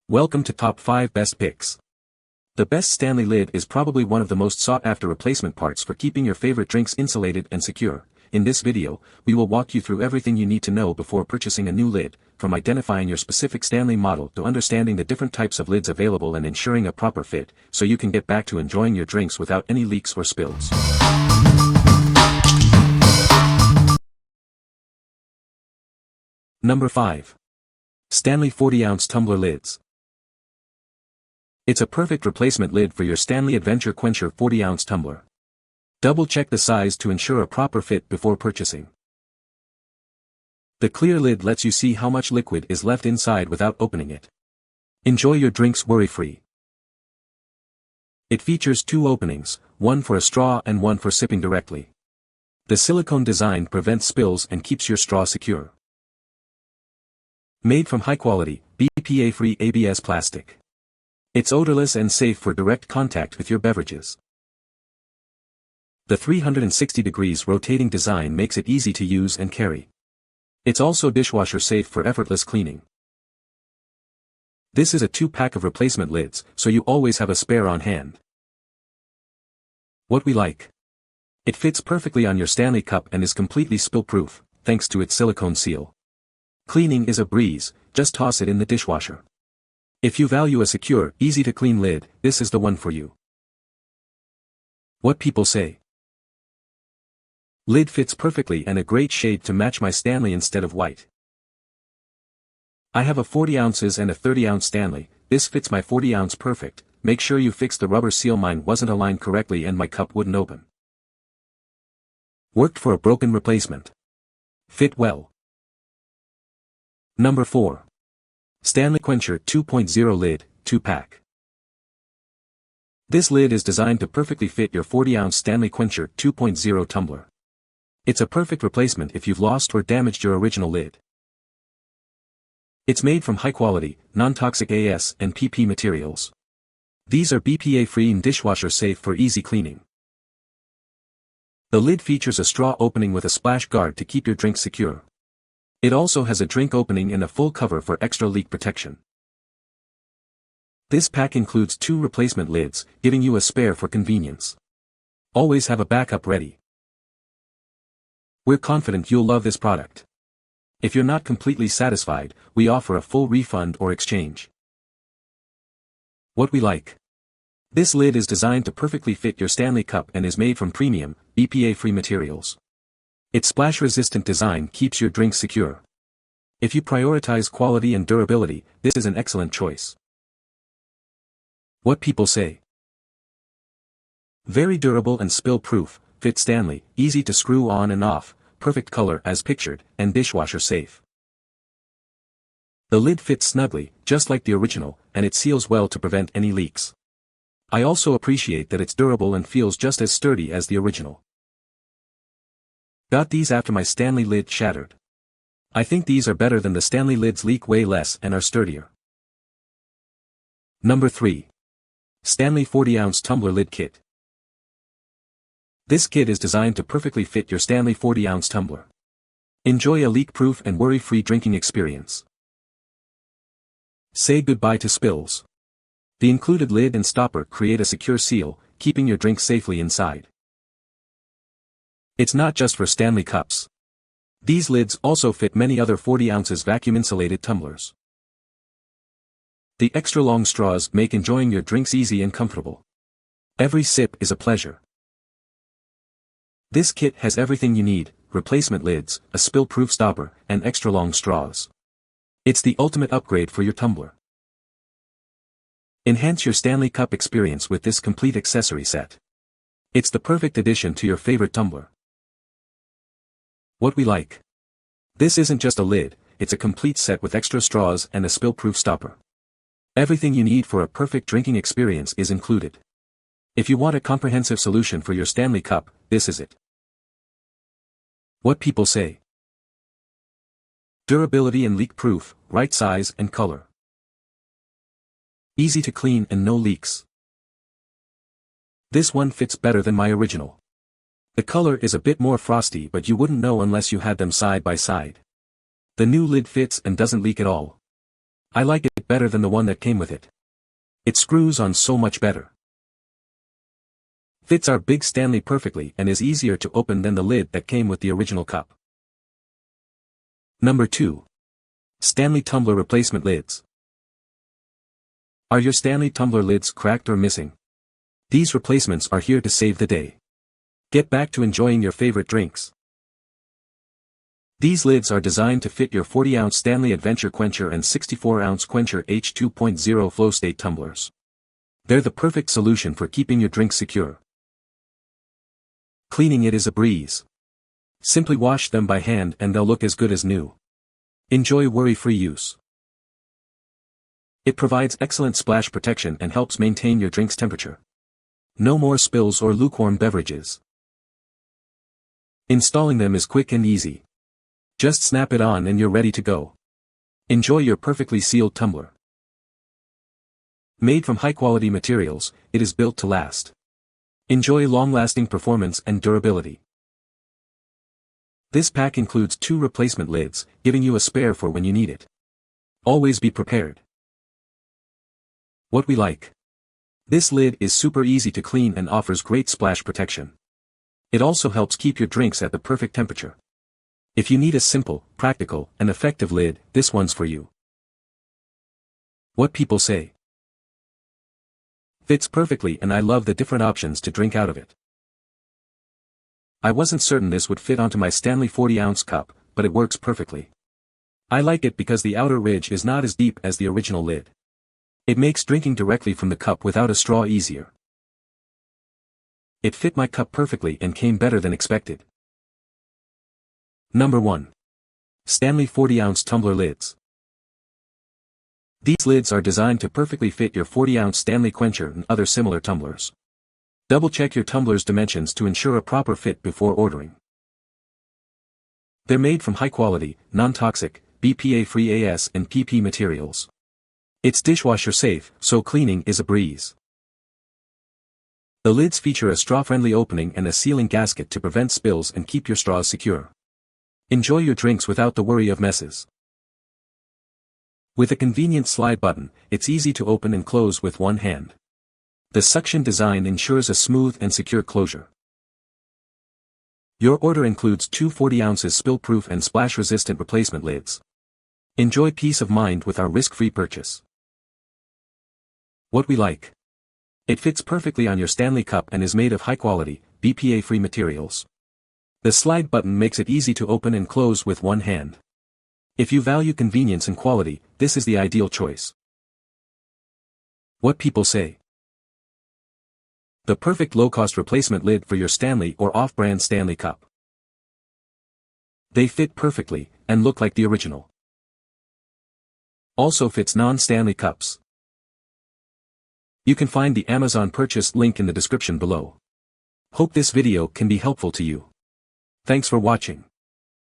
Welcome to Top 5 Best Picks. The best Stanley Lid is probably one of the most sought-after replacement parts for keeping your favorite drinks insulated and secure. In this video, we will walk you through everything you need to know before purchasing a new lid, from identifying your specific Stanley model to understanding the different types of lids available and ensuring a proper fit, so you can get back to enjoying your drinks without any leaks or spills. Number 5. Stanley 40-ounce Tumbler Lids. It's a perfect replacement lid for your Stanley Adventure Quencher 40-ounce tumbler. Double-check the size to ensure a proper fit before purchasing. The clear lid lets you see how much liquid is left inside without opening it. Enjoy your drinks worry-free. It features two openings, one for a straw and one for sipping directly. The silicone design prevents spills and keeps your straw secure. Made from high-quality, BPA-free ABS plastic. It's odorless and safe for direct contact with your beverages. The 360 degrees rotating design makes it easy to use and carry. It's also dishwasher safe for effortless cleaning. This is a 2-pack of replacement lids, so you always have a spare on hand. What we like. It fits perfectly on your Stanley cup and is completely spill-proof, thanks to its silicone seal. Cleaning is a breeze, just toss it in the dishwasher. If you value a secure, easy-to-clean lid, this is the one for you. What people say. Lid fits perfectly and a great shade to match my Stanley instead of white. I have a 40 ounces and a 30-ounce Stanley. This fits my 40-ounce perfect. Make sure you fix the rubber seal. Mine wasn't aligned correctly and my cup wouldn't open. Worked for a broken replacement. Fit well. Number 4. Stanley Quencher 2.0 Lid, 2-pack. This lid is designed to perfectly fit your 40-ounce Stanley Quencher 2.0 tumbler. It's a perfect replacement if you've lost or damaged your original lid. It's made from high-quality, non-toxic AS and PP materials. These are BPA-free and dishwasher-safe for easy cleaning. The lid features a straw opening with a splash guard to keep your drink secure. It also has a drink opening and a full cover for extra leak protection. This pack includes 2 replacement lids, giving you a spare for convenience. Always have a backup ready. We're confident you'll love this product. If you're not completely satisfied, we offer a full refund or exchange. What we like. This lid is designed to perfectly fit your Stanley cup and is made from premium, BPA-free materials. Its splash-resistant design keeps your drink secure. If you prioritize quality and durability, this is an excellent choice. What people say. Very durable and spill-proof, fit Stanley, easy to screw on and off, perfect color as pictured, and dishwasher safe. The lid fits snugly, just like the original, and it seals well to prevent any leaks. I also appreciate that it's durable and feels just as sturdy as the original. Got these after my Stanley lid shattered. I think these are better than the Stanley lids, leak way less and are sturdier. Number 3. Stanley 40-ounce Tumbler Lid Kit. This kit is designed to perfectly fit your Stanley 40-ounce tumbler. Enjoy a leak-proof and worry-free drinking experience. Say goodbye to spills. The included lid and stopper create a secure seal, keeping your drink safely inside. It's not just for Stanley cups. These lids also fit many other 40 ounces vacuum-insulated tumblers. The extra long straws make enjoying your drinks easy and comfortable. Every sip is a pleasure. This kit has everything you need: replacement lids, a spill-proof stopper, and extra long straws. It's the ultimate upgrade for your tumbler. Enhance your Stanley cup experience with this complete accessory set. It's the perfect addition to your favorite tumbler. What we like. This isn't just a lid, it's a complete set with extra straws and a spill-proof stopper. Everything you need for a perfect drinking experience is included. If you want a comprehensive solution for your Stanley cup, this is it. What people say. Durability and leak-proof, right size and color. Easy to clean and no leaks. This one fits better than my original. The color is a bit more frosty, but you wouldn't know unless you had them side by side. The new lid fits and doesn't leak at all. I like it better than the one that came with it. It screws on so much better. Fits our big Stanley perfectly and is easier to open than the lid that came with the original cup. Number 2. Stanley Tumbler Replacement Lids. Are your Stanley tumbler lids cracked or missing? These replacements are here to save the day. Get back to enjoying your favorite drinks. These lids are designed to fit your 40-ounce Stanley Adventure Quencher and 64-ounce Quencher H2.0 flow state tumblers. They're the perfect solution for keeping your drinks secure. Cleaning it is a breeze. Simply wash them by hand and they'll look as good as new. Enjoy worry-free use. It provides excellent splash protection and helps maintain your drink's temperature. No more spills or lukewarm beverages. Installing them is quick and easy. Just snap it on and you're ready to go. Enjoy your perfectly sealed tumbler. Made from high-quality materials, it is built to last. Enjoy long-lasting performance and durability. This pack includes 2 replacement lids, giving you a spare for when you need it. Always be prepared. What we like. This lid is super easy to clean and offers great splash protection. It also helps keep your drinks at the perfect temperature. If you need a simple, practical, and effective lid, this one's for you. What people say. Fits perfectly and I love the different options to drink out of it. I wasn't certain this would fit onto my Stanley 40-ounce cup, but it works perfectly. I like it because the outer ridge is not as deep as the original lid. It makes drinking directly from the cup without a straw easier. It fit my cup perfectly and came better than expected. Number 1. Stanley 40-ounce tumbler lids. These lids are designed to perfectly fit your 40-ounce Stanley Quencher and other similar tumblers. Double-check your tumbler's dimensions to ensure a proper fit before ordering. They're made from high-quality, non-toxic, BPA-free AS and PP materials. It's dishwasher safe, so cleaning is a breeze. The lids feature a straw-friendly opening and a sealing gasket to prevent spills and keep your straws secure. Enjoy your drinks without the worry of messes. With a convenient slide button, it's easy to open and close with one hand. The suction design ensures a smooth and secure closure. Your order includes 2 40-ounces spill-proof and splash-resistant replacement lids. Enjoy peace of mind with our risk-free purchase. What we like. It fits perfectly on your Stanley cup and is made of high-quality, BPA-free materials. The slide button makes it easy to open and close with one hand. If you value convenience and quality, this is the ideal choice. What people say. The perfect low-cost replacement lid for your Stanley or off-brand Stanley cup. They fit perfectly, and look like the original. Also fits non-Stanley cups. You can find the Amazon purchase link in the description below. Hope this video can be helpful to you. Thanks for watching.